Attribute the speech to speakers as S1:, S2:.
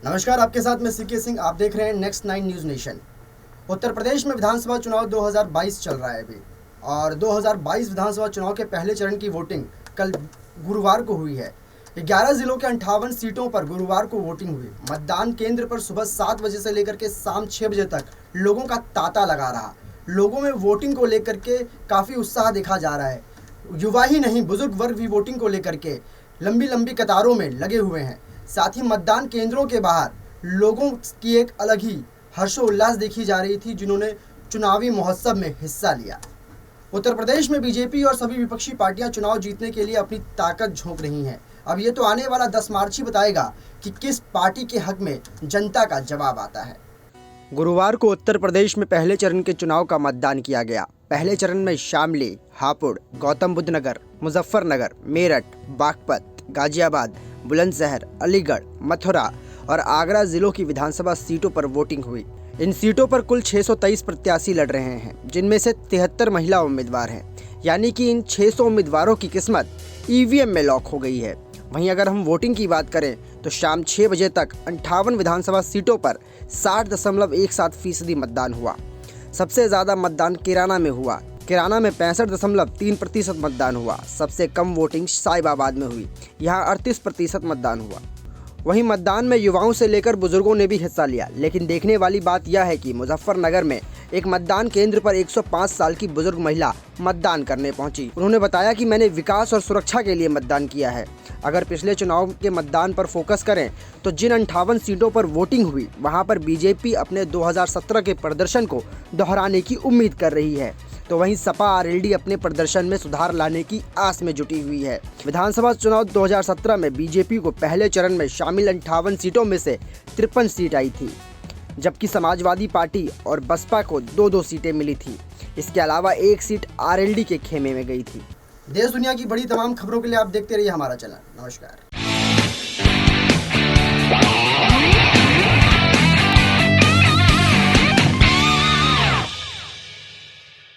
S1: नमस्कार, आपके साथ मैं सीके सिंह। आप देख रहे हैं next 9 news nation. Uttar Pradesh में विधानसभा चुनाव 2022 चल रहा है अभी, और 2022 विधानसभा चुनाव के पहले चरण की वोटिंग कल गुरुवार को हुई है। 11 जिलों के 58 सीटों पर गुरुवार को वोटिंग हुई। मतदान केंद्र पर सुबह 7 बजे से लेकर के शाम 6 बजे तक लोगों का तांता लगा रहा। लोगों में वोटिंग को लेकर के काफ़ी उत्साह देखा जा रहा है। युवा ही नहीं, बुजुर्ग वर्ग भी वोटिंग को लेकर के लंबी लंबी कतारों में लगे हुए हैं। साथ ही मतदान केंद्रों के बाहर लोगों की एक अलग ही हर्षोल्लास देखी जा रही थी, जिन्होंने चुनावी महोत्सव में हिस्सा लिया। उत्तर प्रदेश में बीजेपी और सभी विपक्षी पार्टियां चुनाव जीतने के लिए अपनी ताकत झोंक रही हैं। अब ये तो आने वाला 10 मार्च ही बताएगा कि किस पार्टी के हक में जनता का जवाब आता है। गुरुवार को उत्तर प्रदेश में पहले चरण के चुनाव का मतदान किया गया। पहले चरण में शामली, हापुड़, गौतम बुद्ध नगर, मुजफ्फरनगर, मेरठ, बागपत, गाजियाबाद, बुलंदशहर, अलीगढ़, मथुरा और आगरा जिलों की विधानसभा सीटों पर वोटिंग हुई। इन सीटों पर कुल 623 प्रत्याशी लड़ रहे हैं, जिनमें से 73 महिला उम्मीदवार हैं। यानी कि इन 600 उम्मीदवारों की किस्मत ईवीएम में लॉक हो गई है। वहीं अगर हम वोटिंग की बात करें तो शाम 6 बजे तक 58 विधानसभा सीटों पर 60.17% मतदान हुआ। सबसे ज़्यादा मतदान किराना में हुआ। किराना में 65.3% मतदान हुआ। सबसे कम वोटिंग साहिबाबाद में हुई, यहाँ 38% मतदान हुआ। वहीं मतदान में युवाओं से लेकर बुजुर्गों ने भी हिस्सा लिया। लेकिन देखने वाली बात यह है कि मुजफ्फरनगर में एक मतदान केंद्र पर 105 साल की बुजुर्ग महिला मतदान करने पहुंची। उन्होंने बताया कि मैंने विकास और सुरक्षा के लिए मतदान किया है। अगर पिछले चुनाव के मतदान पर फोकस करें तो जिन 58 सीटों पर वोटिंग हुई, वहां पर बीजेपी अपने 2017 के प्रदर्शन को दोहराने की उम्मीद कर रही है, तो वहीं सपा आरएलडी अपने प्रदर्शन में सुधार लाने की आस में जुटी हुई है। विधानसभा चुनाव 2017 में बीजेपी को पहले चरण में शामिल 58 सीटों में से 53 सीट आई थी, जबकि समाजवादी पार्टी और बसपा को 2-2 सीटें मिली थी। इसके अलावा 1 सीट आरएलडी के खेमे में गई थी। देश दुनिया की बड़ी तमाम खबरों के लिए आप देखते रहिए हमारा चैनल। नमस्कार।